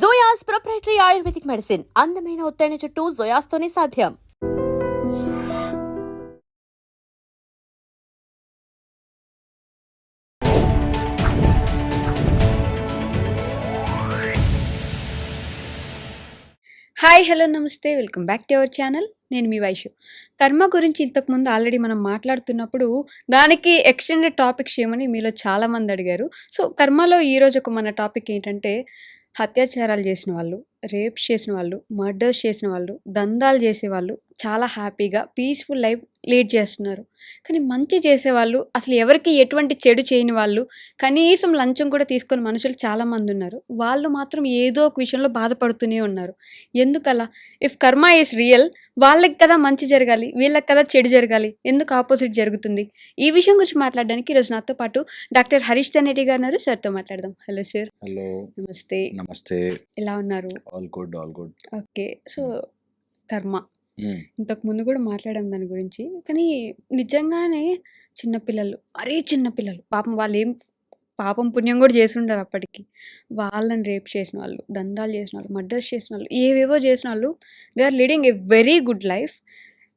జోయాస్ proprietary ayurvedic medicine. అందమైన ఒత్తైన చుట్టూ జోయాస్తోనే సాధ్యం. హాయ్ హలో నమస్తే welcome back to our channel. నేను మీ వైషు. కర్మ గురించి ఇంతకుముందు ఆల్రెడీ మనం మాట్లాడుతున్నప్పుడు దానికి ఎక్స్టెండెడ్ టాపిక్స్ ఏమని మీలో చాలామంది అడిగారు. సో కర్మలో ఈరోజు ఒక మన టాపిక్ ఏంటంటే అత్యాచారాలు చేసిన వాళ్ళు, రేప్స్ చేసిన వాళ్ళు, మర్డర్స్ చేసిన వాళ్ళు, దందాలు చేసేవాళ్ళు చాలా హ్యాపీగా పీస్ఫుల్ లైఫ్ లీడ్ చేస్తున్నారు. కానీ మంచి చేసేవాళ్ళు, అసలు ఎవరికి ఎటువంటి చెడు చేయని వాళ్ళు, కనీసం లంచం కూడా తీసుకొని మనుషులు చాలామంది ఉన్నారు. వాళ్ళు మాత్రం ఏదో ఒక విషయంలో బాధపడుతూనే ఉన్నారు. ఎందుకలా? ఇఫ్ కర్మ ఈస్ రియల్, వాళ్ళకి కదా మంచి జరగాలి, వీళ్ళకి కదా చెడు జరగాలి, ఎందుకు ఆపోజిట్ జరుగుతుంది? ఈ విషయం గురించి మాట్లాడడానికి ఈరోజు నాతో పాటు డాక్టర్ హరీష్ తనేటి గారు ఉన్నారు. సార్తో మాట్లాడదాం. Hello sir. హలో, నమస్తే. నమస్తే. ఎలా ఉన్నారు? All good, all good. Okay. So కర్మ ఇంతకు ముందు కూడా మాట్లాడాం దాని గురించి. కానీ నిజంగానే చిన్నపిల్లలు, చిన్నపిల్లలు పాపం వాళ్ళు ఏం పాపం పుణ్యం కూడా చేసి ఉండరు అప్పటికి. వాళ్ళని రేప్ చేసిన వాళ్ళు, దందాలు చేసిన వాళ్ళు, మర్డర్స్ చేసిన వాళ్ళు, ఏవేవో చేసిన వాళ్ళు they are leading a very good life.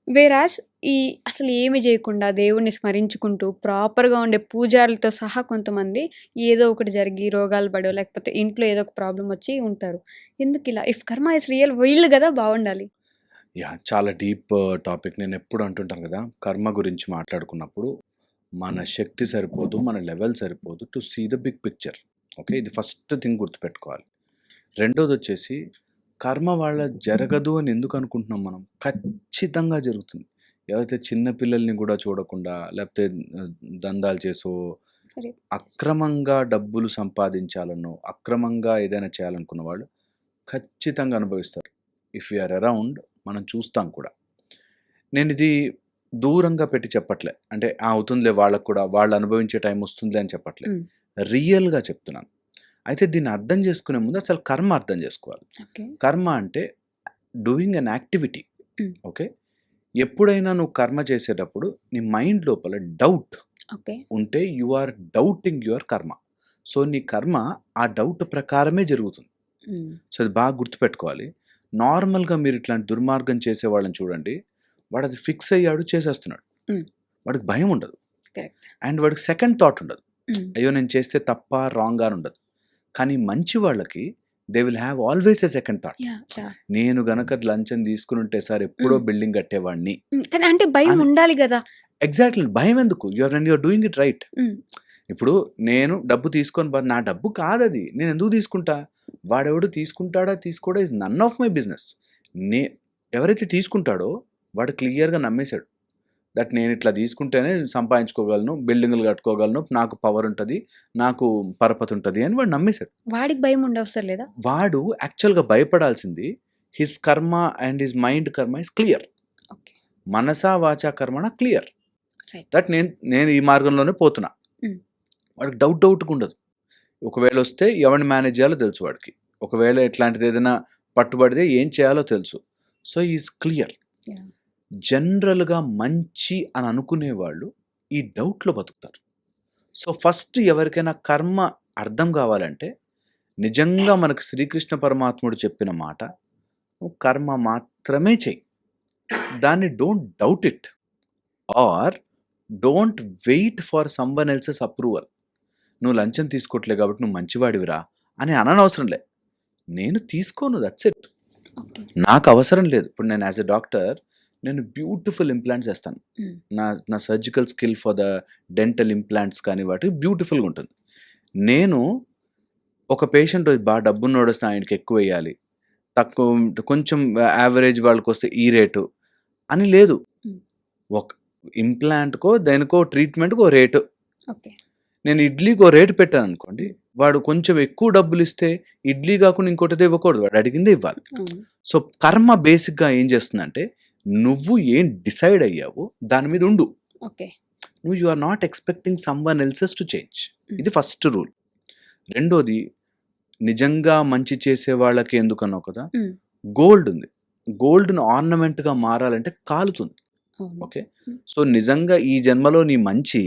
Whereas ఈ అసలు ఏమి చేయకుండా దేవుణ్ణి స్మరించుకుంటూ ప్రాపర్గా ఉండే పూజారులతో సహా కొంతమంది ఏదో ఒకటి జరిగి రోగాలు పడో లేకపోతే ఇంట్లో ఏదో ఒక ప్రాబ్లం వచ్చి ఉంటారు. ఎందుకు ఇలా? ఇఫ్ కర్మ ఇస్ రియల్, వీళ్ళు కదా బాగుండాలి. చాలా డీప్ టాపిక్. నేను ఎప్పుడు అంటుంటాను కదా, కర్మ గురించి మాట్లాడుకున్నప్పుడు మన శక్తి సరిపోదు, మన లెవెల్ సరిపోదు to see the big picture. Okay, ఇది ఫస్ట్ థింగ్ గుర్తుపెట్టుకోవాలి. రెండోది వచ్చేసి కర్మ వాళ్ళ జరగదు అని ఎందుకు అనుకుంటున్నాం మనం? ఖచ్చితంగా జరుగుతుంది. ఎవరైతే చిన్న పిల్లల్ని కూడా చూడకుండా లేకపోతే దందాలు చేసో, అక్రమంగా డబ్బులు సంపాదించాలనో, అక్రమంగా ఏదైనా చేయాలనుకున్న వాళ్ళు ఖచ్చితంగా అనుభవిస్తారు. ఇఫ్ యూఆర్ అరౌండ్ మనం చూస్తాం కూడా. నేను ఇది దూరంగా పెట్టి చెప్పట్లే, అంటే అవుతుందిలే వాళ్ళకు కూడా, వాళ్ళు అనుభవించే టైం వస్తుందిలే అని చెప్పట్లే, రియల్గా చెప్తున్నాను. అయితే దీన్ని అర్థం చేసుకునే ముందు అసలు కర్మ అర్థం చేసుకోవాలి. కర్మ అంటే డూయింగ్ అన్ యాక్టివిటీ. ఓకే, ఎప్పుడైనా నువ్వు కర్మ చేసేటప్పుడు నీ మైండ్ లోపల డౌట్ ఉంటే యు ఆర్ డౌటింగ్ యువర్ కర్మ. సో నీ కర్మ ఆ డౌట్ ప్రకారమే జరుగుతుంది. సో అది బాగా గుర్తుపెట్టుకోవాలి. నార్మల్గా మీరు ఇట్లాంటి దుర్మార్గం చేసే వాళ్ళని చూడండి, వాడు అది ఫిక్స్ అయ్యాడు, చేసేస్తున్నాడు, వాడికి భయం ఉండదు, అండ్ వాడికి సెకండ్ థాట్ ఉండదు, అయ్యో నేను చేస్తే తప్ప రాంగ్ అని ఉండదు. కానీ మంచి వాళ్ళకి they will have always a second thought. నేను గనక లంచం తీసుకుని ఉంటే సార్ ఎప్పుడో బిల్డింగ్ కట్టేవాడిని. అంటే భయం ఉండాలి కదా. ఎగ్జాక్ట్లీ, భయం ఎందుకు? You're doing it right. ఇప్పుడు నేను డబ్బు తీసుకొని, నా డబ్బు కాదది, నేను ఎందుకు తీసుకుంటా? వాడెవడు తీసుకుంటాడా తీసుకోడా is none of my business. ఎవరైతే తీసుకుంటాడో వాడు క్లియర్గా నమ్మేశాడు దట్ నేను ఇట్లా తీసుకుంటేనే సంపాదించుకోగలను, బిల్డింగ్లు కట్టుకోగలను, నాకు పవర్ ఉంటుంది, నాకు పరపతి ఉంటుంది అని వాడు నమ్మేశాడు. వాడికి భయం ఉండవసరం లేదా? వాడు యాక్చువల్గా భయపడాల్సింది హిస్ కర్మ అండ్ హిస్ మైండ్ కర్మ ఇస్ క్లియర్. మనసా వాచా కర్మణ క్లియర్ దట్ నేను ఈ మార్గంలోనే పోతున్నా. వాడికి డౌట్గా ఉండదు. ఒకవేళ వస్తే ఎవరిని మేనేజ్ చేయాలో తెలుసు వాడికి, ఒకవేళ ఇట్లాంటిది ఏదైనా పట్టుబడితే ఏం చేయాలో తెలుసు. So is clear. జనరల్గా మంచి అని అనుకునేవాళ్ళు ఈ డౌట్లో బతుకుతారు. సో ఫస్ట్ ఎవరికైనా కర్మ అర్థం కావాలంటే నిజంగా మనకు శ్రీకృష్ణ పరమాత్ముడు చెప్పిన మాట, నువ్వు కర్మ మాత్రమే చెయ్యి, దాన్ని don't doubt it or don't wait for someone else's approval. నువ్వు లంచం తీసుకోవట్లే కాబట్టి నువ్వు మంచివాడివిరా అని అనవసరం లే. నేను తీసుకోను, దట్స్ ఇట్. నాకు అవసరం లేదు. ఇప్పుడు నేను యాజ్ ఎ డాక్టర్ నేను బ్యూటిఫుల్ ఇంప్లాంట్స్ వేస్తాను. నా surgical skill for the dental implants కానీ వాటికి బ్యూటిఫుల్గా ఉంటుంది. నేను ఒక పేషెంట్ బాగా డబ్బున్నోడు వస్తే ఆయనకి ఎక్కువ వేయాలి, తక్కువ కొంచెం యావరేజ్ వాళ్ళకి వస్తే ఈ రేటు అని లేదు. ఒక ఇంప్లాంట్కో దేనికో ట్రీట్మెంట్కో రేటు. నేను ఇడ్లీకి ఓ రేటు పెట్టాను అనుకోండి, వాడు కొంచెం ఎక్కువ డబ్బులు ఇస్తే ఇడ్లీ కాకుండా ఇంకోటిదే ఇవ్వకూడదు, వాడు అడిగిందే ఇవ్వాలి. సో కర్మ బేసిక్గా ఏం చేస్తుందంటే నువ్వు ఏం డిసైడ్ అయ్యావో దాని మీద ఉండు. నువ్వు you are not expecting someone else's to change. ఇది ఫస్ట్ రూల్. రెండోది, నిజంగా మంచి చేసే వాళ్ళకి ఎందుకన్నావు కదా, గోల్డ్ ఉంది. గోల్డ్ను ఆర్నమెంట్గా మారాలంటే కాలుతుంది. ఓకే, సో నిజంగా ఈ జన్మలో నీ మంచి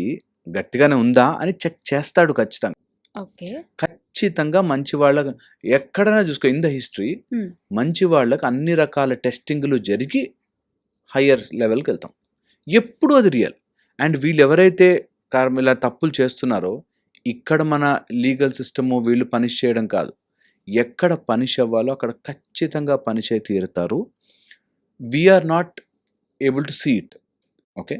గట్టిగానే ఉందా అని చెక్ చేస్తాడు ఖచ్చితంగా. ఓకే. ఖచ్చితంగా మంచి వాళ్ళ ఎక్కడైనా చూసుకో ఇన్ ద హిస్టరీ హ్మ్. మంచి వాళ్ళకి అన్ని రకాల టెస్టింగ్లు జరిగి హయ్యర్ లెవెల్కి వెళ్తాం. ఎప్పుడు అది రియల్. అండ్ వీళ్ళు ఎవరైతే ఇలా తప్పులు చేస్తున్నారో ఇక్కడ మన లీగల్ సిస్టము వీళ్ళు పనిష్ చేయడం కాదు, ఎక్కడ పనిష్ అవ్వాలో అక్కడ ఖచ్చితంగా పనిష్ అయి తీరుతారు. We are not able to see it. Okay,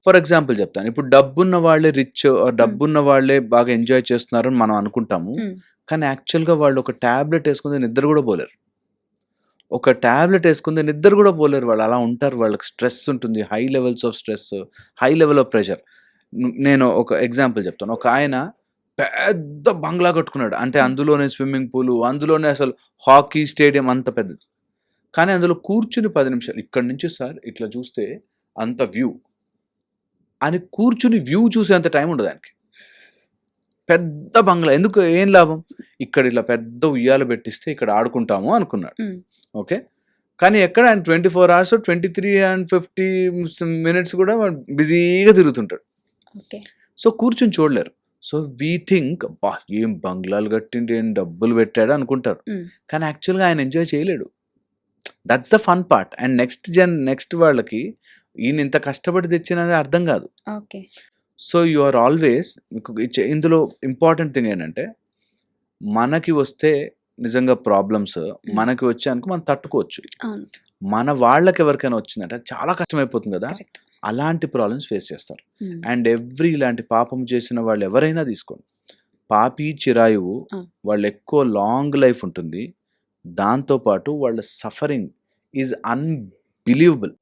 for example చెప్తాను. ఇప్పుడు డబ్బున్న వాళ్ళే రిచ్, డబ్బున్న వాళ్ళే బాగా ఎంజాయ్ చేస్తున్నారు అని మనం అనుకుంటాము. హ్మ్. కానీ యాక్చువల్గా వాళ్ళు ఒక ట్యాబ్లెట్ వేసుకుంటే నిద్ర కూడా పోలేరు. ఒక ట్యాబ్లెట్ వేసుకుంటే నిద్ర కూడా పోలేరు వాళ్ళు. అలా ఉంటారు. వాళ్ళకి స్ట్రెస్ ఉంటుంది, high levels of stress, high level of pressure. నేను ఒక ఎగ్జాంపుల్ చెప్తాను. ఒక ఆయన పెద్ద బంగ్లా కట్టుకున్నాడు. అంటే అందులోనే స్విమ్మింగ్ పూలు, అందులోనే అసలు హాకీ స్టేడియం అంత పెద్దది. కానీ అందులో కూర్చుని 10 నిమిషాలు ఇక్కడి నుంచి సార్ ఇట్లా చూస్తే అంత వ్యూ అని కూర్చుని వ్యూ చూసేంత టైం ఉండదు ఆయనకి. పెద్ద బంగ్లా ఎందుకు, ఏం లాభం? ఇక్కడ ఇట్లా పెద్ద ఉయ్యాలు పెట్టిస్తే ఇక్కడ ఆడుకుంటాము అనుకున్నాడు. హ్మ్. ఓకే, కానీ ఎక్కడ ఆయన 24 hours 23 and 50 minutes కూడా బిజీగా తిరుగుతుంటాడు. ఓకే. సో కూర్చుని చూడలేరు. సో వీ థింక్ బా ఏం బంగ్లాలు కట్టిండి, ఏం డబ్బులు పెట్టాడు అనుకుంటారు. హ్మ్. కానీ యాక్చువల్గా ఆయన ఎంజాయ్ చేయలేడు. That's the fun part. And next వాళ్ళకి ఈయన ఇంత కష్టపడి తెచ్చినది అర్థం కాదు. Okay. So you are always, ఇందులో ఇంపార్టెంట్ థింగ్ ఏంటంటే మనకి వస్తే నిజంగా ప్రాబ్లమ్స్ మనకి వచ్చాక మనం తట్టుకోవచ్చు. అవును. మన వాళ్ళకి ఎవరికైనా వచ్చిందంటే చాలా కష్టమైపోతుంది కదా. కరెక్ట్. అలాంటి ప్రాబ్లమ్స్ ఫేస్ చేస్తారు. హ్మ్. అండ్ ఇలాంటి పాపం చేసిన వాళ్ళు ఎవరైనా తీసుకోండి, పాపి చిరాయువు, వాళ్ళు ఎక్కువ లాంగ్ లైఫ్ ఉంటుంది. దాంతోపాటు వాళ్ళ సఫరింగ్ ఈజ్ అన్బిలీవబుల్.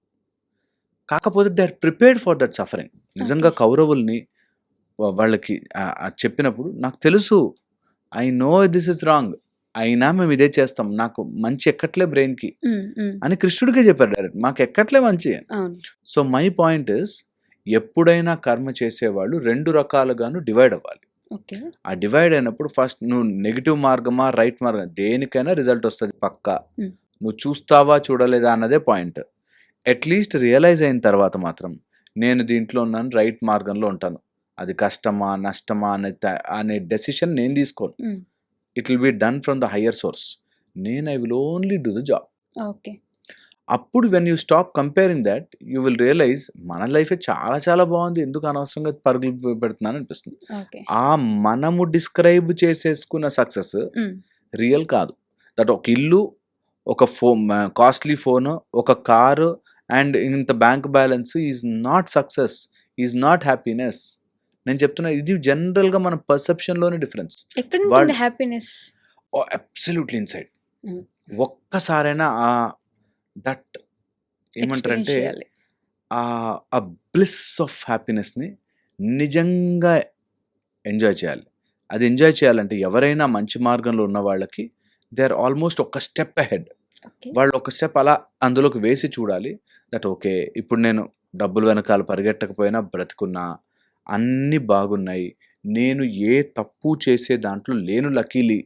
కాకపోతే they are prepared for that suffering. నిజంగా కౌరవుల్ని వాళ్ళకి చెప్పినప్పుడు నాకు తెలుసు, I know this is wrong, అయినా మేము ఇదే చేస్తాం, నాకు మంచి ఎక్కట్లే బ్రెయిన్కి హ్మ్. హ్మ్. అని కృష్ణుడికే చెప్పారు డైరెక్ట్, మాకు ఎక్కట్లే మంచి. అవును. సో మై పాయింట్ ఇస్, ఎప్పుడైనా కర్మ చేసేవాళ్ళు 2 రకాలుగాను డివైడ్ అవ్వాలి. ఓకే. ఆ డివైడ్ అయినప్పుడు ఫస్ట్ నువ్వు నెగిటివ్ మార్గమా రైట్ మార్గం దేనికైనా రిజల్ట్ వస్తుంది పక్కా. Hmm. నువ్వు చూస్తావా చూడలేదా అన్నదే పాయింట్. అట్లీస్ట్ రియలైజ్ అయిన తర్వాత మాత్రం నేను దీంట్లో ఉన్నాను, రైట్ మార్గంలో ఉంటాను, అది కష్టమా నష్టమా అనే డెసిషన్ నేను తీసుకోను. Hmm. It will be done from the higher source. I will only do the job. Okay. అప్పుడు when you stop comparing that you will realize మన లైఫే చాలా చాలా బాగుంది, ఎందుకు అనవసరంగా పరుగులు పెడుతున్నాను అనిపిస్తుంది. ఓకే. ఆ మనము డిస్క్రైబ్ చేసేసుకున్న సక్సెస్ హ్మ్. రియల్ కాదు. దట్ ఒక ఇల్లు, ఒక కాస్ట్లీ ఫోన్, ఒక కారు అండ్ ఇంత bank balance is not success, is not happiness. నేను చెప్తున్నా, ఇది జనరల్గా మన పర్సెప్షన్లోనే డిఫరెన్స్. ఎక్కడ ఉంటుంది హ్యాపీనెస్? Absolutely inside. Hmm. ఒక్కసారైనా దట్ ఏమంటారంటే Experience చేయాలి. ఆ బ్లిస్ ఆఫ్ హ్యాపీనెస్ని నిజంగా ఎంజాయ్ చేయాలి. అది ఎంజాయ్ చేయాలంటే ఎవరైనా మంచి మార్గంలో ఉన్న వాళ్ళకి దే ఆర్ ఆల్మోస్ట్ ఒక స్టెప్ అహెడ్. ఓకే. వాళ్ళు ఒక స్టెప్ అలా అందులోకి వేసి చూడాలి. దట్ ఓకే, ఇప్పుడు నేను డబ్బులు వెనకాల పరిగెట్టకపోయినా బ్రతుకున్నా, అన్నీ బాగున్నాయి, నేను ఏ తప్పు చేసే దాంట్లో లేను, luckily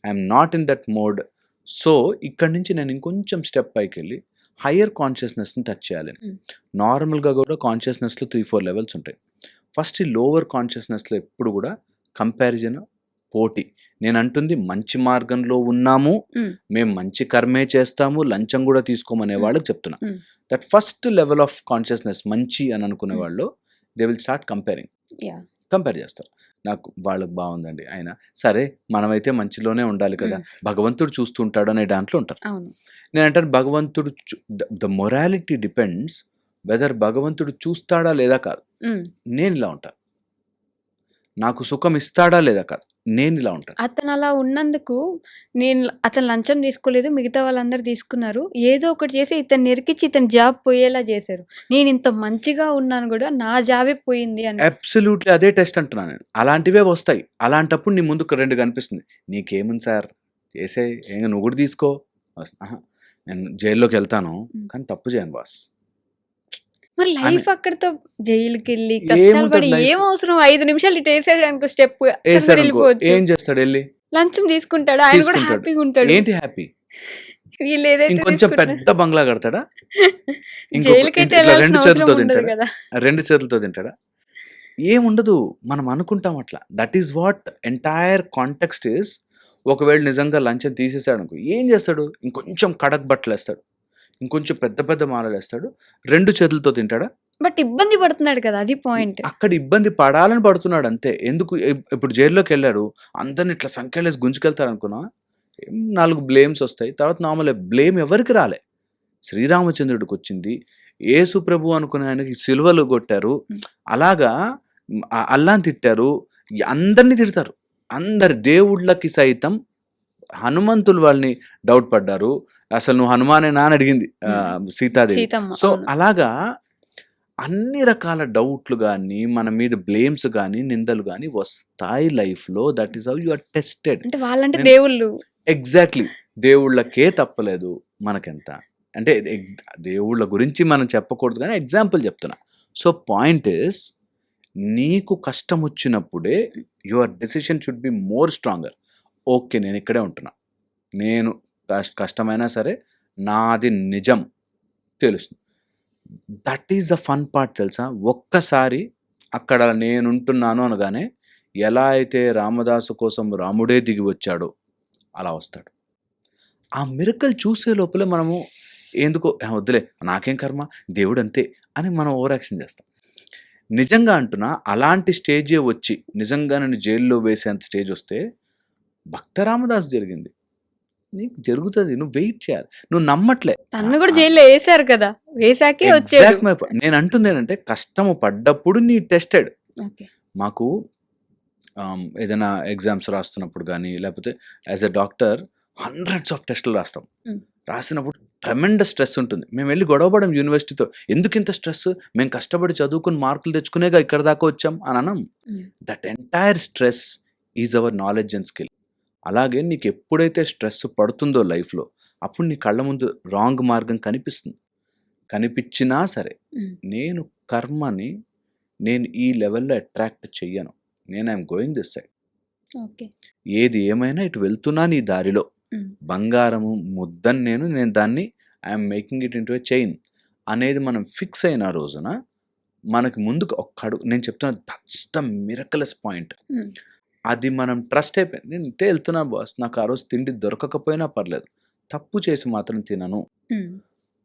I'm not in that mode. So ఇక్కడి నుంచి నేను ఇంకొంచెం స్టెప్ పైకి వెళ్ళి హయ్యర్ కాన్షియస్నెస్ని టచ్ చేయాలి. Hmm. నార్మల్గా కూడా కాన్షియస్నెస్లో 3-4 లెవెల్స్ ఉంటాయి. ఫస్ట్ ఈ లోవర్ కాన్షియస్నెస్లో ఎప్పుడు కూడా కంపారిజన్, పోటీ. నేను అంటుంది మంచి మార్గంలో ఉన్నాము, Hmm. మేము మంచి కర్మే చేస్తాము, లంచం కూడా తీసుకోమనే వాళ్ళకి చెప్తున్నా. Hmm. That first level of consciousness మంచి అని అనుకునే వాళ్ళు they will start comparing. Yeah. Compare చేస్తారు. నాకు వాళ్ళకి బాగుందండి, అయినా సరే మనమైతే మంచిలోనే ఉండాలి కదా, భగవంతుడు చూస్తుంటాడు అనే దాంట్లో ఉంటారు. అవును. నేను అంటాను భగవంతుడు ద మొరాలిటీ డిపెండ్స్ వెదర్ భగవంతుడు చూస్తాడా లేదా కాదు. హ్మ్. నేను ఇలా ఉంటాను, నాకు సుఖం ఇస్తాడా లేదా కాదు, నేను ఇలా ఉంటాను. అతను అలా ఉన్నందుకు అతను లంచం తీసుకోలేదు, మిగతా వాళ్ళందరూ తీసుకున్నారు. ఏదో ఒకటి చేసి ఇతను నిరికించి ఇతని జాబ్ పోయేలా చేశారు. నేను ఇంత మంచిగా ఉన్నాను కూడా నా జాబే పోయింది అని. అబ్సల్యూట్లీ అదే టెస్ట్ అంటున్నాను నేను. అలాంటివే వస్తాయి. అలాంటప్పుడు నీ ముందు 2 కనిపిస్తుంది. నీకేముంది సార్ చేసే, నువ్వు కూడా తీసుకో, నేను జైల్లోకి వెళ్తాను కానీ తప్పు చేయను బాస్. మరి లైఫ్ అక్కడితో జైలుకి వెళ్ళి కష్టాలు పడి ఏం అవసరం? 5 నిమిషాలు ఇటు వేసేయడానికి స్టెప్ వెళ్ళిపోవచ్చు. ఏం చేస్తాడు వెళ్ళి? లంచం తీసుకుంటాడు, ఆయన కూడా హ్యాపీగా ఉంటాడు. ఏంటి హ్యాపీ? వీళ్ళు ఏదైతే ఇంకొంచెం పెద్ద బంగ్లా కడతాడా? జైలుకైతే 2 చేతులతో తింటాడా? 2 చేతులతో తింటాడా? ఏముండదు. మనం అనుకుంటాం అట్లా. That is what entire context is. ఒకవేళ నిజంగా లంచం తీసేసాడనుకో ఏం చేస్తాడు? ఇంకొంచెం కడక్ బట్టలేస్తాడు. ఇంకొంచెం పెద్ద పెద్ద మాలలేస్తాడు. 2 చేతులతో తింటాడా? బట్ ఇబ్బంది పడుతున్నాడు కదా! అది పాయింట్. అక్కడ ఇబ్బంది పడాలని పడుతున్నాడు అంతే. ఎందుకు ఇప్పుడు జైల్లోకెళ్ళాడు. అందరిని ఇట్లా సంకెళ్ళేసి గుంజుకెళ్తారనుకున్నావా? 4 బ్లేమ్స్ వస్తాయి. తర్వాత నార్మలే. బ్లేమ్ ఎవరికి రాలే. శ్రీరామచంద్రుడికొచ్చింది. యేసు ప్రభు అనుకునే ఆయనకి సిలువలు కొట్టారు. అలాగా అల్లాని తిట్టారు. అందరిని తిడతారు. అందరి దేవుళ్ళకి సైతం హనుమంతులు వాళ్ళని డౌట్ పడ్డారు. అసలు నువ్వు హనుమానేనా అని అడిగింది సీతాదేవి. సీతమ్మ. సో అవును. అలాగా అన్ని రకాల డౌట్లు గానీ, మన మీద బ్లేమ్స్ గానీ, నిందలు గానీ వస్తాయి లైఫ్‌లో. That is how you are tested. అంటే వాళ్ళంటే నేను దేవుళ్ళు. ఎగ్జాక్ట్‌లీ. దేవుళ్ళకే తప్పలేదు. మనకెంత అంటే దేవుళ్ళ గురించి మనం చెప్పకూడదు గానీ ఎగ్జాంపుల్ చెప్తున్నా. సో పాయింట్ ఈస్ నీకు కష్టం వచ్చినప్పుడే your decision should be more stronger. Okay. నేను ఇక్కడే ఉంటున్నా. నేను కష్టమైనా సరే నాది నిజం తెలుస్తుంది. That is the fun part తెలుసా? ఒక్కసారి అక్కడ నేనుంటున్నాను అనగానే ఎలా అయితే రామదాసు కోసం రాముడే దిగి వచ్చాడో అలా వస్తాడు. ఆ మిరకల్ చూసే లోపలే మనము ఎందుకో వద్దులే నాకేం కర్మ దేవుడు అంతే అని మనం ఓవర్ యాక్షన్ చేస్తాం. నిజంగా అంటున్నా అలాంటి స్టేజే వచ్చి నిజంగా నన్ను జైల్లో వేసేంత స్టేజ్ వస్తే భక్త రామదాస్ జరిగింది. నీకు జరుగుతుంది. నువ్వు వెయిట్ చేయాలి. నువ్వు నమ్మట్లే. తన్ను కూడా జైల్లో వేసారు కదా! వేసాకే వచ్చాడు. Exact my point. నేను అంటుంది ఏంటంటే కష్టము పడ్డప్పుడు నీ టెస్టెడ్. ఓకే. మాకు ఏదైనా ఎగ్జామ్స్ రాస్తున్నప్పుడు కానీ లేకపోతే as a doctor hundreds of టెస్టులు రాస్తాం. రాసినప్పుడు ట్రెమెండస్ స్ట్రెస్ ఉంటుంది. మేము వెళ్ళి గొడవపడం యూనివర్సిటీతో. ఎందుకు ఇంత స్ట్రెస్? మేము కష్టపడి చదువుకుని మార్కులు తెచ్చుకునేగా ఇక్కడ దాకా వచ్చాం అని అనం. That entire stress is our knowledge and skill. అలాగే నీకు ఎప్పుడైతే స్ట్రెస్ పడుతుందో లైఫ్లో అప్పుడు నీ కళ్ళ ముందు రాంగ్ మార్గం కనిపిస్తుంది. కనిపించినా సరే నేను కర్మని నేను ఈ లెవెల్లో అట్రాక్ట్ చెయ్యను. నేను I'm going this side. Okay. ఏది ఏమైనా ఇటు వెళ్తున్నా నీ దారిలో బంగారము ముద్దని నేను దాన్ని I'm making it into a chain అనేది మనం ఫిక్స్ అయిన రోజున మనకి ముందుకు ఒక్కడు నేను చెప్తున్నా దట్స్ ద మిరకలస్ పాయింట్. అది మనం ట్రస్ట్ అయిపోయింది. నేను ఇంటే వెళ్తున్నాను బాస్, నాకు ఆ రోజు తిండి దొరకకపోయినా పర్లేదు, తప్పు చేసి మాత్రం తినను.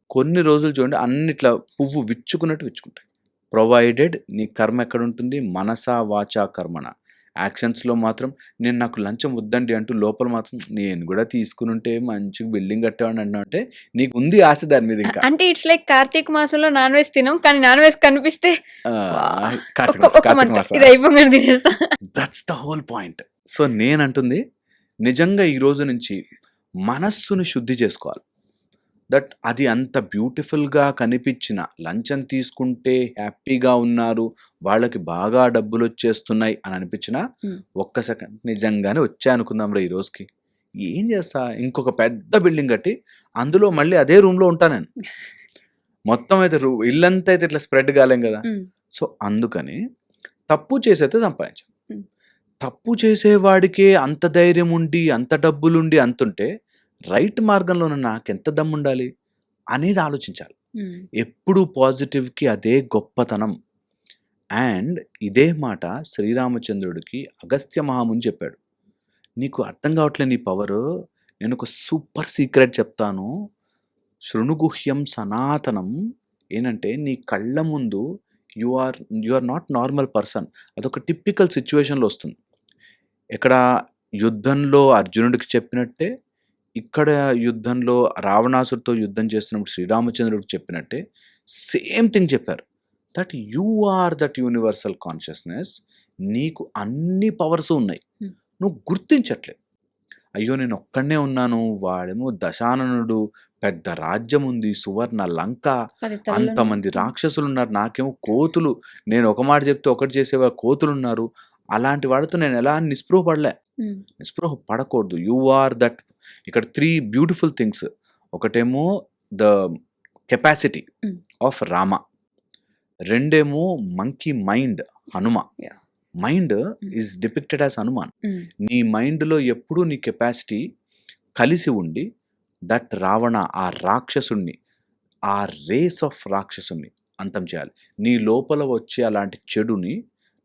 కొన్ని రోజులు చూడండి అన్నిట్లా పువ్వు విచ్చుకున్నట్టు విచ్చుకుంటాయి. ప్రొవైడెడ్ నీ కర్మ ఎక్కడ ఉంటుంది? మనసా వాచా కర్మణ. యాక్షన్స్లో మాత్రం నేను నాకు లంచం వద్దండి అంటూ లోపల మాత్రం నేను కూడా తీసుకుని ఉంటే మంచి బిల్డింగ్ కట్టేవాడిని అంటే నీకు ఉంది ఆశ దాని మీద. ఇంకా అంటే ఇట్స్ లైక్ కార్తీక మాసంలో నాన్ వెజ్ తినం కానీ నాన్ వెజ్ కనిపిస్తే ఇది అయిపోయి తినేస్తా. That's the whole point. So నేనంటుంది నిజంగా ఈ రోజు నుంచి మనస్సును శుద్ధి చేసుకోవాలి. దట్ అది అంత బ్యూటిఫుల్గా కనిపించిన లంచం తీసుకుంటే హ్యాపీగా ఉన్నారు, వాళ్ళకి బాగా డబ్బులు వచ్చేస్తున్నాయి అని అనిపించిన ఒక్క సెకండ్ నిజంగానే వచ్చా అనుకుందాం రా ఈ రోజుకి ఏం చేస్తా, ఇంకొక పెద్ద బిల్డింగ్ కట్టి అందులో మళ్ళీ అదే రూమ్లో ఉంటా నేను. మొత్తం అయితే ఇల్లంతా అయితే ఇట్లా స్ప్రెడ్ కాలేం కదా. సో అందుకని తప్పు చేసైతే సంపాదించాం. తప్పు చేసేవాడికే అంత ధైర్యం ఉండి అంత డబ్బులుండి అంతుంటే రైట్ మార్గంలో నాకెంత దమ్ముండాలి అనేది ఆలోచించాలి. ఎప్పుడు పాజిటివ్కి అదే గొప్పతనం. అండ్ ఇదే మాట శ్రీరామచంద్రుడికి అగస్త్య మహాముని చెప్పాడు. నీకు అర్థం కావట్లే నీ పవరు, నేను ఒక సూపర్ సీక్రెట్ చెప్తాను, శృణుగుహ్యం సనాతనం. ఏంటంటే నీ కళ్ళ ముందు you are not normal person. అదొక టిపికల్ సిచ్యువేషన్లో వస్తుంది. ఇక్కడ యుద్ధంలో అర్జునుడికి చెప్పినట్టే, ఇక్కడ యుద్ధంలో రావణాసుడితో యుద్ధం చేస్తున్నప్పుడు శ్రీరామచంద్రుడికి చెప్పినట్టే సేమ్ థింగ్ చెప్పారు. That you are that universal consciousness. నీకు అన్ని పవర్స్ ఉన్నాయి, నువ్వు గుర్తించట్లేదు. అయ్యో నేను ఒక్కడనే ఉన్నాను, వాడేమో దశాననుడు, పెద్ద రాజ్యం ఉంది, సువర్ణ లంక, అంతమంది రాక్షసులు ఉన్నారు, నాకేమో కోతులు, నేను ఒక మాట చెప్తే ఒకటి చేసేవారు కోతులు ఉన్నారు. అలాంటి వాడితో నేను ఎలా నిస్పృహ పడలే. నిస్పృహ పడకూడదు. You are that. ఇక్కడ 3 బ్యూటిఫుల్ థింగ్స్. ఒకటేమో ద కెపాసిటీ ఆఫ్ రామ, రెండేమో monkey mind Hanuma. Mind is depicted as Hanuman. నీ మైండ్లో ఎప్పుడూ నీ కెపాసిటీ కలిసి ఉండి దట్ రావణ ఆ రాక్షసుణ్ణి, ఆ రేస్ ఆఫ్ రాక్షసుని అంతం చేయాలి. నీ లోపల వచ్చే అలాంటి చెడుని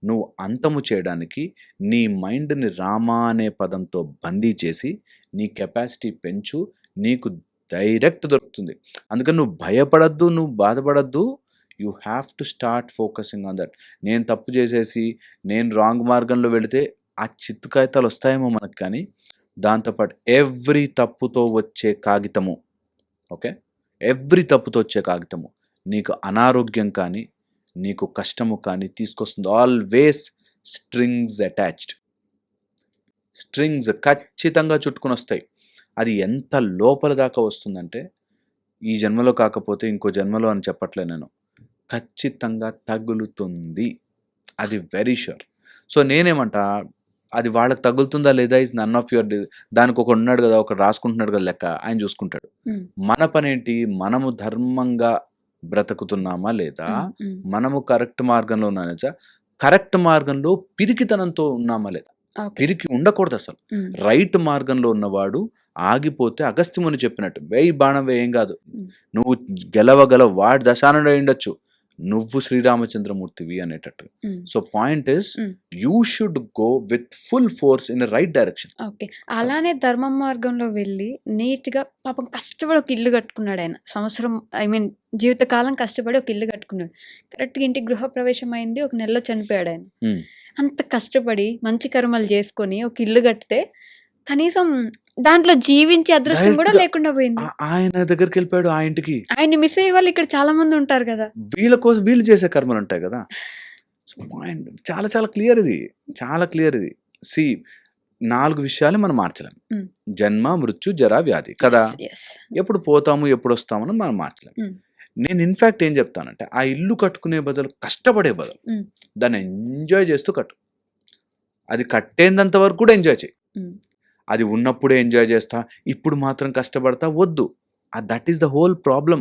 నువ్వు అంతము చేయడానికి నీ మైండ్ని రామ అనే పదంతో బందీ చేసి నీ కెపాసిటీ పెంచు, నీకు డైరెక్ట్ దొరుకుతుంది. అందుకని నువ్వు భయపడద్దు, నువ్వు బాధపడద్దు. You have to start focusing on that. నేను తప్పు చేసేసి నేను రాంగ్ మార్గంలో వెళితే ఆ చిత్తు కాగితాలు వస్తాయేమో మనకు, కానీ దాంతోపాటు ఎవ్రీ తప్పుతో వచ్చే కాగితము, ఓకే, ఎవ్రీ తప్పుతో వచ్చే కాగితము నీకు అనారోగ్యం కానీ నీకు కష్టము కానీ తీసుకొస్తుంది. ఆల్వేస్ స్ట్రింగ్స్ అటాచ్డ్, స్ట్రింగ్స్ ఖచ్చితంగా చుట్టుకుని వస్తాయి. అది ఎంత లోపల దాకా వస్తుందంటే ఈ జన్మలో కాకపోతే ఇంకో జన్మలో అని చెప్పట్లే నేను, ఖచ్చితంగా తగులుతుంది. అది వెరీ షూర్. సో నేనేమంటా, అది వాళ్ళకి తగులుతుందా లేదా ఇస్ నన్ ఆఫ్ యువర్. దానికి ఒకడు ఉన్నాడు కదా, ఒకడు రాసుకుంటున్నాడు కదా లెక్క, ఆయన చూసుకుంటాడు. మన పనేంటి, మనము ధర్మంగా బ్రతుకుతున్నామా లేదా, మనము కరెక్ట్ మార్గంలో ఉన్నామా, కరెక్ట్ మార్గంలో పిరికితనంతో ఉన్నామా లేదా. పిరికి ఉండకూడదు అసలు. రైట్ మార్గంలో ఉన్నవాడు ఆగిపోతే అగస్త్యముని చెప్పినట్టు వేయి బాణం వేయం కాదు, నువ్వు గెలవగలవు, వాడి దశానుడు ఉండొచ్చు, నువ్వు శ్రీరామచంద్రమూర్తివి అనేటట్టు. So point is you should go with full force in right direction. Okay, అలానే ధర్మ మార్గంలో వెళ్ళి నీట్గా పాపం కష్టపడి ఒక ఇల్లు కట్టుకున్నాడు ఆయన. సంవత్సరం జీవితకాలం కష్టపడి ఒక ఇల్లు కట్టుకున్నాడు. కరెక్ట్గా ఇంటికి గృహప్రవేశం అయింది, ఒక నెలలో చనిపోయాడు ఆయన. అంత కష్టపడి మంచి కర్మలు చేసుకొని ఒక ఇల్లు కడితే కనీసం దాంట్లో జీవించే అదృష్టం కూడా లేకుండా పోయింది. ఆయన దగ్గరికి వెళ్ళిపోయాడు, ఆ ఇంటికి. ఆయన్ని మిస్ అయ్యే వాళ్ళు ఇక్కడ చాలా మంది ఉంటారు కదా, వీళ్ళ కోసం వీళ్ళు చేసే కర్మలు ఉంటాయి కదా. సో పాయింట్ చాలా చాలా క్లియర్, ఇది చాలా క్లియర్. ఇది సి 4 విషయాలు మనం మార్చలేం. జన్మ, మృత్యు, జర, వ్యాధి కదా. ఎప్పుడు పోతాము ఎప్పుడు వస్తామని మనం మార్చలేం. నేను ఇన్ఫ్యాక్ట్ ఏం చెప్తానంటే, ఆ ఇల్లు కట్టుకునే బదులు కష్టపడే బదులు దాన్ని ఎంజాయ్ చేస్తూ కట్టు. అది కట్టేంత వరకు కూడా ఎంజాయ్ చేయి. అది ఉన్నప్పుడే ఎంజాయ్ చేస్తా, ఇప్పుడు మాత్రం కష్టపడతా వద్దు. That is the whole problem.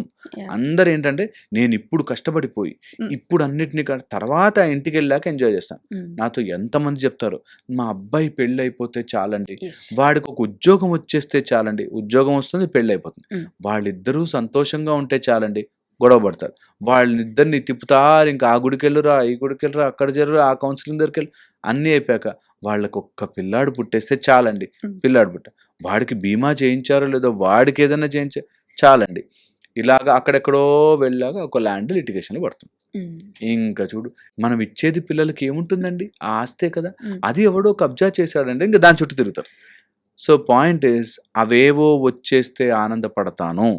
అందరు ఏంటంటే, నేను ఇప్పుడు కష్టపడిపోయి ఇప్పుడు అన్నిటినీ తర్వాత ఇంటికి వెళ్ళాక ఎంజాయ్ చేస్తాను. నాతో ఎంతమంది చెప్తారు, మా అబ్బాయి పెళ్ళి అయిపోతే చాలండి, వాడికి ఒక ఉద్యోగం వచ్చేస్తే చాలండి. ఉద్యోగం వస్తుంది, పెళ్ళి అయిపోతుంది, వాళ్ళిద్దరూ సంతోషంగా ఉంటే చాలండి. గొడవ పడతారు, వాళ్ళిద్దరిని తిప్పుతారు. ఇంకా ఆ గుడికి వెళ్ళురా, ఈ గుడికి వెళ్ళరా, అక్కడ జరురా, ఆ కౌన్సిలింగ్ దగ్గరికి వెళ్ళి అన్నీ అయిపోయాక వాళ్ళకి ఒక్క పిల్లాడు పుట్టేస్తే చాలండి. పిల్లాడు పుట్ట, వాడికి బీమా చేయించారో లేదో, వాడికి ఏదైనా చేయించా చాలండి. ఇలాగా అక్కడెక్కడో వెళ్ళాక ఒక ల్యాండ్ లిటిగేషన్లో పడుతుంది. ఇంకా చూడు, మనం ఇచ్చేది పిల్లలకి ఏముంటుందండి, ఆ ఆస్తే కదా. అది ఎవడో కబ్జా చేశాడంటే ఇంకా దాని చుట్టూ తిరుగుతారు. సో పాయింట్ ఇస్, అవేవో వచ్చేస్తే ఆనందపడతాను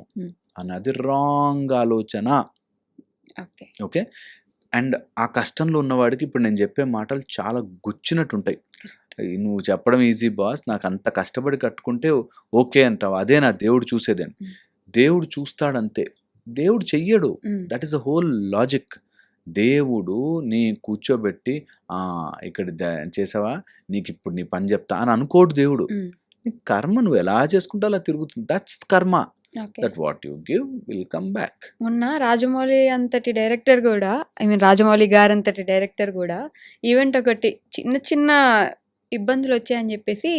అన్నది రాంగ్ ఆలోచన. ఓకే, అండ్ ఆ కష్టంలో ఉన్నవాడికి ఇప్పుడు నేను చెప్పే మాటలు చాలా గుచ్చినట్టు ఉంటాయి. నువ్వు చెప్పడం ఈజీ బాస్, నాకు అంత కష్టపడి కట్టుకుంటే ఓకే అంటావు, అదే నా దేవుడు చూసేదని. దేవుడు చూస్తాడంతే, దేవుడు చెయ్యడు. That is the whole logic. దేవుడు నీ కూర్చోబెట్టి ఇక్కడ చేసావా, నీకు ఇప్పుడు నీ పని చెప్తా అని అనుకోడు దేవుడు. నీ కర్మ నువ్వు ఎలా చేసుకుంటా అలా తిరుగుతుంది. దట్స్ కర్మ. That what you give will come back. మొన్న రాజమౌళి అంతటి డైరెక్టర్ కూడా, రాజమౌళి గారు అంతటి డైరెక్టర్ కూడా ఈవెంట్ ఒకటి చిన్న చిన్న ఇబ్బందులు వచ్చాయని చెప్పేసి,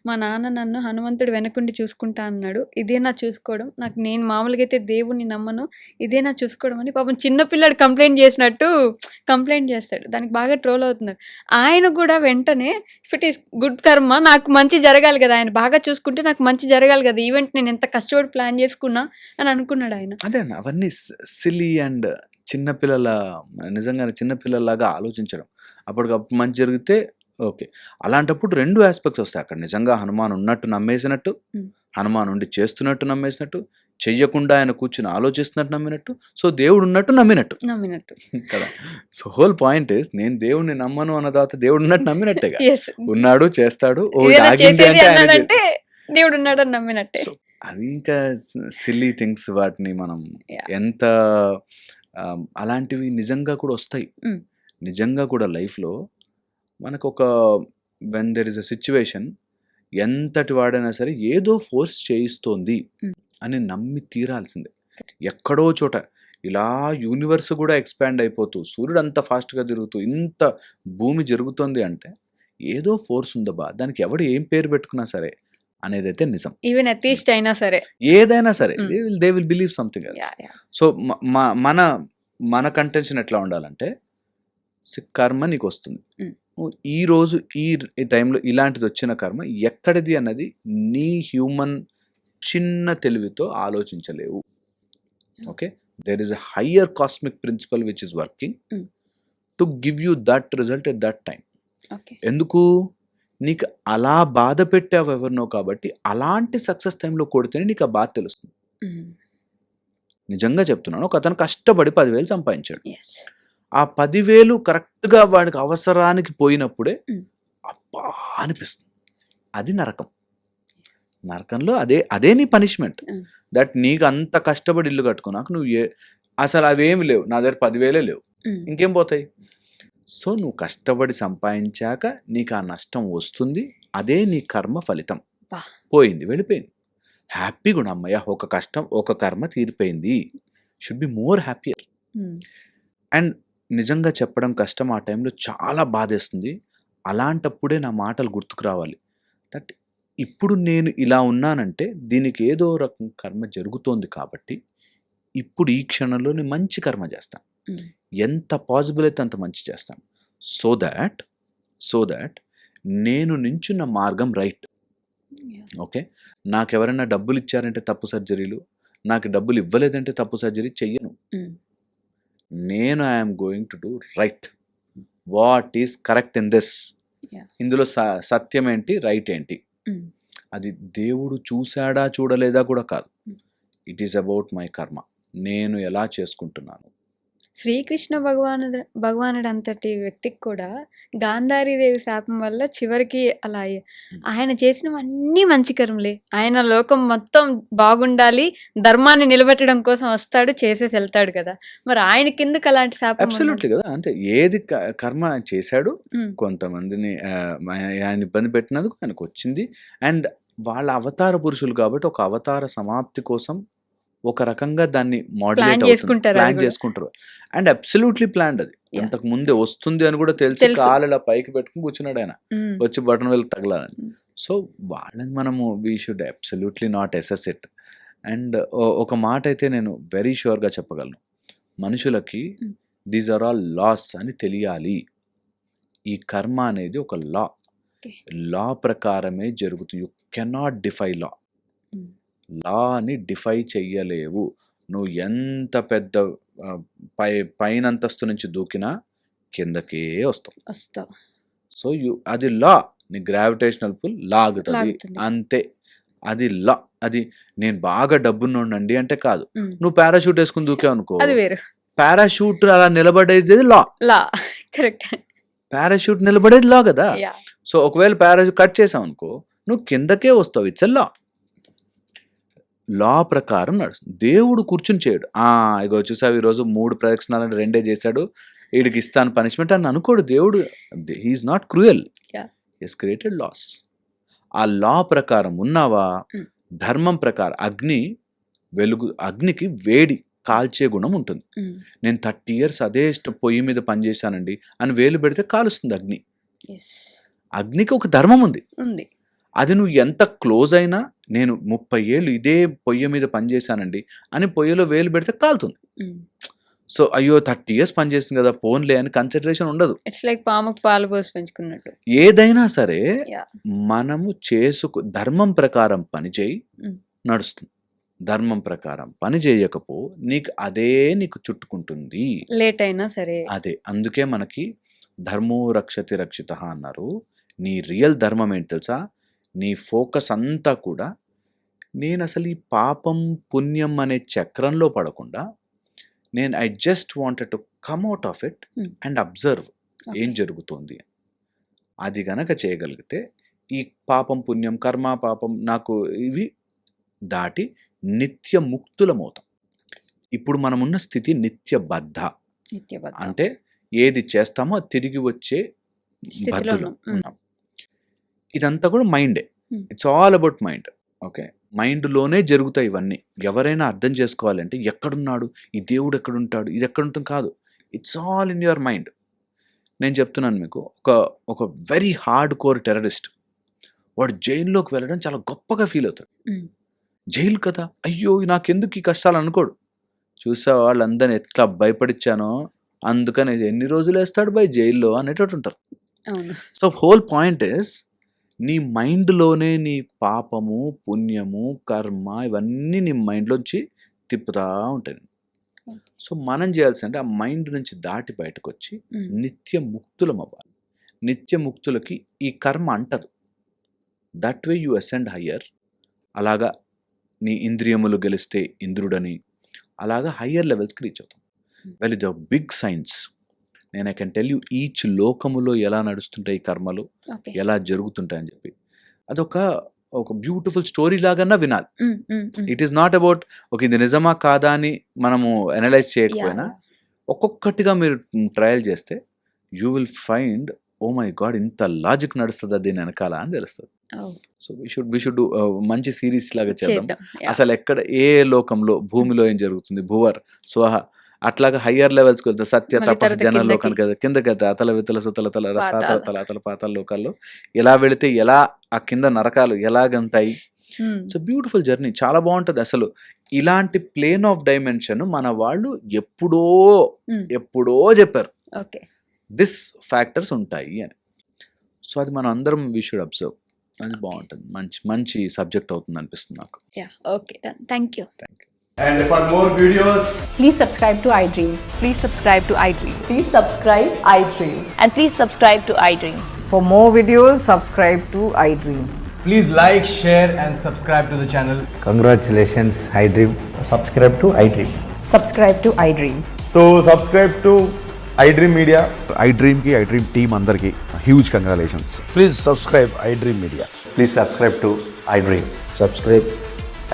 మా నాన్న నన్ను హనుమంతుడు వెనకుండి చూసుకుంటా అన్నాడు, ఇదేనా చూసుకోవడం, నేను మామూలుగా అయితే దేవుణ్ణి నమ్మను, ఇదేనా చూసుకోవడం అని పాపం చిన్నపిల్లాడు కంప్లైంట్ చేసినట్టు కంప్లైంట్ చేస్తాడు. దానికి బాగా ట్రోల్ అవుతున్నారు. ఆయన కూడా వెంటనే ఇఫ్ ఇట్ ఈస్ గుడ్ కర్మ, నాకు మంచి జరగాలి కదా, ఆయన బాగా చూసుకుంటే నాకు మంచి జరగాలి కదా, ఈవెంట్ నేను ఎంత కష్టపడి ప్లాన్ చేసుకున్నా అని అనుకున్నాడు ఆయన. అదే అవన్నీ సిల్లీ అండ్ చిన్నపిల్లల, నిజంగానే చిన్నపిల్లలాగా ఆలోచించడం. అప్పటికప్పుడు మంచి జరిగితే ఓకే. అలాంటప్పుడు 2 ఆస్పెక్ట్స్ వస్తాయి అక్కడ. నిజంగా హనుమాన్ ఉన్నట్టు నమ్మేసినట్టు, హనుమాన్ ఉండి చేస్తున్నట్టు నమ్మేసినట్టు, చెయ్యకుండా ఆయన కూర్చుని ఆలోచిస్తున్నట్టు నమ్మినట్టు, సో దేవుడు ఉన్నట్టు నమ్మినట్టు కదా. సో హోల్ పాయింట్ ఇస్, నేను దేవుడిని నమ్మను అన్న తర్వాత దేవుడు ఉన్నట్టు నమ్మినట్టేగా. ఉన్నాడు, చేస్తాడు, దేవుడు ఉన్నాడు అని నమ్మినట్టే. సో అవి ఇంకా సిల్లీ థింగ్స్. వాటిని మనం ఎంత అలాంటివి నిజంగా కూడా వస్తాయి. నిజంగా కూడా లైఫ్లో మనకు ఒక when there is a situation, ఎంతటి వాడైనా సరే ఏదో ఫోర్స్ చేయిస్తోంది అని నమ్మి తీరాల్సిందే. ఎక్కడో చోట ఇలా యూనివర్స్ కూడా ఎక్స్పాండ్ అయిపోతూ, సూర్యుడు అంత ఫాస్ట్గా తిరుగుతూ, ఇంత భూమి జరుగుతుంది అంటే ఏదో ఫోర్స్ ఉందబ్బా, దానికి ఎవడు ఏం పేరు పెట్టుకున్నా సరే అనేది అయితే నిజం. ఈవెన్ అథీస్ట్ అయినా సరే, ఏదైనా సరే they will believe something else. So మన కంటెన్షన్ ఎట్లా ఉండాలంటే, కర్మ నీకు వస్తుంది. Mm. నువ్వు ఈ రోజు ఈ టైంలో ఇలాంటిది వచ్చిన కర్మ ఎక్కడిది అన్నది నీ హ్యూమన్ చిన్న తెలివితో ఆలోచించలేవు. Okay, there is a higher cosmic principle which is working Mm. To give you that result at that time. Okay. ఎందుకు నీకు అలా బాధ పెట్టావు ఎవరినో, కాబట్టి అలాంటి సక్సెస్ టైంలో కొడితేనే నీకు ఆ బాధ తెలుస్తుంది. నిజంగా చెప్తున్నాను, ఒక అతను కష్టపడి 10,000 సంపాదించాడు. ఎస్. ఆ 10,000 కరెక్ట్గా వాడికి అవసరానికి పోయినప్పుడే Mm. అబ్బా అనిపిస్తుంది. అది నరకం. నరకంలో అదే నీ పనిష్మెంట్. Mm. దట్ నీకు అంత కష్టపడి ఇల్లు కట్టుకున్నాక నువ్వు అసలు అవేమి లేవు, నా దగ్గర 10,000 లేవు, ఇంకేం పోతాయి? సో నువ్వు కష్టపడి సంపాదించాక నీకు ఆ నష్టం వస్తుంది, అదే నీ కర్మ ఫలితం. బా. పోయింది, వెళ్ళిపోయింది. హ్యాపీగా ఉన్న అమ్మయ్య, ఒక కర్మ తీరిపోయింది. Should be more happier. And నిజంగా చెప్పడం కష్టం, ఆ టైంలో చాలా బాధేస్తుంది. అలాంటప్పుడే నా మాటలు గుర్తుకు రావాలి. దట్ ఇప్పుడు నేను ఇలా ఉన్నానంటే దీనికి ఏదో రకం కర్మ జరుగుతోంది, కాబట్టి ఇప్పుడు ఈ క్షణంలో నేను మంచి కర్మ చేస్తాను. ఎంత పాసిబుల్ అయితే అంత మంచి చేస్తాను. సో దాట్ నేను నించున్న మార్గం రైట్. ఓకే, నాకు ఎవరైనా డబ్బులు ఇచ్చారంటే తప్పు సర్జరీలు, నాకు డబ్బులు ఇవ్వలేదంటే తప్పు సర్జరీ చెయ్యను. నేను I'm going to do right. What is correct in this? ఇందులో సత్యం ఏంటి, రైట్ ఏంటి? అది దేవుడు చూశాడా చూడలేదా కూడా కాదు. ఇట్ ఈస్ అబౌట్ మై కర్మ. నేను ఎలా చేసుకుంటున్నాను. శ్రీకృష్ణ భగవానుడు అంతటి వ్యక్తికి కూడా గాంధారీదేవి శాపం వల్ల చివరికి అలా ఆయన చేసినవన్నీ మంచి కర్మలే. ఆయన లోకం మొత్తం బాగుండాలి, ధర్మాన్ని నిలబెట్టడం కోసం వస్తాడు, చేసేసి వెళ్తాడు కదా. మరి ఆయన కిందకి అలాంటి శాపం అబ్సల్యూట్లీ కదా. అంటే ఏది కర్మ చేశాడు, కొంతమందిని ఆయన ఇబ్బంది పెట్టినందుకు ఆయనకు వచ్చింది. అండ్ వాళ్ళ అవతార పురుషులు కాబట్టి ఒక అవతార సమాప్తి కోసం ఒక రకంగా దాన్ని ప్లాన్ చేసుకుంటారు. And absolutely planned. అది అంతకు ముందే వస్తుంది అని కూడా తెలిసి కాలు ఇలా పైకి పెట్టుకుని కూర్చున్నాడు ఆయన, వచ్చి బటన్ వెళ్ళి తగలాలని. సో వాళ్ళని మనము we should absolutely not assess it. And ఒక మాట అయితే నేను వెరీ ష్యూర్గా చెప్పగలను, మనుషులకి దీస్ ఆర్ ఆల్ లాస్ అని తెలియాలి. ఈ కర్మ అనేది ఒక లా ప్రకారమే జరుగుతుంది. యు కెనాట్ డిఫై లాని డిఫై చెయ్యలేవు. నువ్వు ఎంత పెద్ద పైనంతస్తు నుంచి దూకినా కిందకే వస్తావు. సో అది లా. నీ గ్రావిటేషనల్ పుల్ లాగుతుంది అంతే. అది లా. అది నేను బాగా డబ్బున్నోండి అంటే కాదు. నువ్వు పారాషూట్ వేసుకుని దూకావు అనుకో, పారాషూట్ అలా నిలబడేది లా. కరెక్ట్. పారాషూట్ నిలబడేది లా కదా. సో ఒకవేళ పారాషూట్ కట్ చేసావు అనుకో, నువ్వు కిందకే వస్తావు. ఇట్స్ లా ప్రకారం నడుస్తుంది. దేవుడు కూర్చుని చేయడు. ఇగో చూసావు ఈరోజు 3 ప్రదక్షిణాలు 2 చేశాడు, వీడికి ఇస్తాను పనిష్మెంట్ అని అనుకోడు దేవుడు. He's not cruel. He's created laws. ఆ లా ప్రకారం ఉన్నావా, ధర్మం ప్రకారం అగ్నికి వేడి కాల్చే గుణం ఉంటుంది. నేను 30 years అదే పొయ్యి మీద పనిచేశానండి అని వేలు పెడితే కాలుస్తుంది అగ్ని. అగ్నికి ఒక ధర్మం ఉంది. అది నువ్వు ఎంత క్లోజ్ అయినా, నేను 30 ఏళ్ళు ఇదే పొయ్యి మీద పనిచేశానండి అని పొయ్యిలో వేలు పెడితే కాలుతుంది. సో అయ్యో 30 years పనిచేస్తుంది కదా పోన్లే అని కన్సిడరేషన్ ఉండదు. ఇట్స్ లైక్ పాముకు పాలు పోసి పెంచుకున్నట్టు. ఏదైనా సరే మనము ధర్మం ప్రకారం పని చేయి, నడుస్తుంది. ధర్మం ప్రకారం పని చేయకపో నీకు చుట్టుకుంటుంది, లేట్ అయినా సరే. అదే అందుకే మనకి ధర్మో రక్షతి రక్షిత అన్నారు. నీ రియల్ ధర్మం ఏంటి తెలుసా? నీ ఫోకస్ అంతా కూడా నేను అసలు ఈ పాపం పుణ్యం అనే చక్రంలో పడకుండా I just wanted to come out of it and observe ఏం జరుగుతుంది. అది గనక చేయగలిగితే ఈ పాపం పుణ్యం కర్మ పాపం నాకు ఇవి దాటి నిత్య ముక్తులమవుతాం. ఇప్పుడు మనమున్న స్థితి నిత్యబద్ధ. అంటే ఏది చేస్తామో అది తిరిగి వచ్చే బద్ధులు ఉన్నాం. ఇదంతా కూడా మైండే. It's all about mind. Okay, మైండ్లోనే జరుగుతాయి ఇవన్నీ. ఎవరైనా అర్థం చేసుకోవాలంటే ఎక్కడున్నాడు ఈ దేవుడు, ఎక్కడుంటాడు, ఇది ఎక్కడుంటుంది కాదు. It's all in your mind. నేను చెప్తున్నాను మీకు, ఒక వెరీ హార్డ్ కోర్ టెర్రరిస్ట్ వాడు జైల్లోకి వెళ్ళడం చాలా గొప్పగా ఫీల్ అవుతాడు. జైలు కదా, అయ్యో నాకెందుకు ఈ కష్టాలు అనుకోడు. చూసా వాళ్ళందరినీ ఎట్లా భయపడిచ్చానో అందుకని ఎన్ని రోజులు వేస్తాడు బై జైల్లో అనేటట్టు ఉంటారు. అవును. సో హోల్ పాయింట్ ఇస్ నీ మైండ్లోనే నీ పాపము, పుణ్యము, కర్మ ఇవన్నీ నీ మైండ్లోంచి తిప్పుతా ఉంటాయి. సో మనం చేయాల్సిందంటే ఆ మైండ్ నుంచి దాటి బయటకు వచ్చి నిత్య ముక్తులం అవ్వాలి. నిత్య ముక్తులకి ఈ కర్మ అంటదు. That way you ascend higher. అలాగా నీ ఇంద్రియములు గెలిస్తే ఇంద్రుడని, అలాగా హయ్యర్ లెవెల్స్కి రీచ్ అవుతాం. వెల్ ఇది బిగ్ సైన్స్. నేను I can tell you each లోకములో ఎలా నడుస్తుంటాయి ఈ కర్మలు, ఎలా జరుగుతుంటాయని చెప్పి. ఒక బ్యూటిఫుల్ స్టోరీ లాగన్నా వినాలి. It is not about okay ఇది నిజమా కాదా అని మనము అనలైజ్ చేయకపోయినా ఒక్కొక్కటిగా మీరు ట్రయల్ చేస్తే you will find oh my God ఇంత లాజిక్ నడుస్తుందా దీని వెనకాల అని తెలుస్తుంది. సో వి షుడ్ మంచి సిరీస్ లాగా చేద్దాం. అసలు ఎక్కడ ఏ లోకంలో భూమిలో ఏం జరుగుతుంది, భూవర్ స్వహ అట్లాగా హయ్యర్ లెవెల్స్కి వెళ్తే సత్య తప జన లోకానికి కిందకి వెళ్తే అతల వితల సుతల తల రసాతల తల అతల పాతాల లోకాల్లో ఎలా వెళితే ఎలా ఆ కింద నరకాలు ఎలాగంతాయి. ఇట్స్ బ్యూటిఫుల్ జర్నీ, చాలా బాగుంటుంది. అసలు ఇలాంటి ప్లేన్ ఆఫ్ డైమెన్షన్ మన వాళ్ళు ఎప్పుడో చెప్పారు దిస్ ఫ్యాక్టర్స్ ఉంటాయి అని. సో అది మనం అందరం వీ షుడ్ అబ్జర్వ్. అది బాగుంటుంది, మంచి సబ్జెక్ట్ అవుతుంది అనిపిస్తుంది నాకు. Okay, thank you. And for more videos, Please subscribe to iDream. Please subscribe to iDream. Please subscribe iDream. And please subscribe to iDream. For more videos, subscribe to iDream. please like, share and subscribe to the channel. Congratulations, iDream. Subscribe to iDream. Subscribe to iDream. So subscribe to iDream Media. iDream ki iDream team andarki huge congratulations. Please subscribe iDream Media. Please subscribe to iDream. Subscribe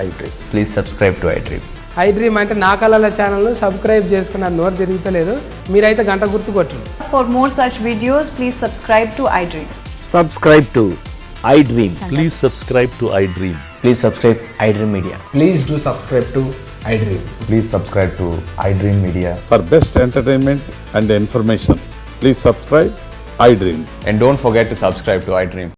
iDream. Please subscribe to iDream. iDream అంటే నా కళల ఛానల్ను subscribe చేసుకున్న నోరు తిరుగుతలేదు, మీరైతే గంట గుర్తు కొట్టండి. For more such videos, please subscribe to iDream. Subscribe to iDream. Please subscribe to iDream. Please subscribe iDream Media. Please do subscribe to iDream. Please subscribe to iDream Media. For best entertainment and information, please subscribe iDream. And don't forget to subscribe to iDream.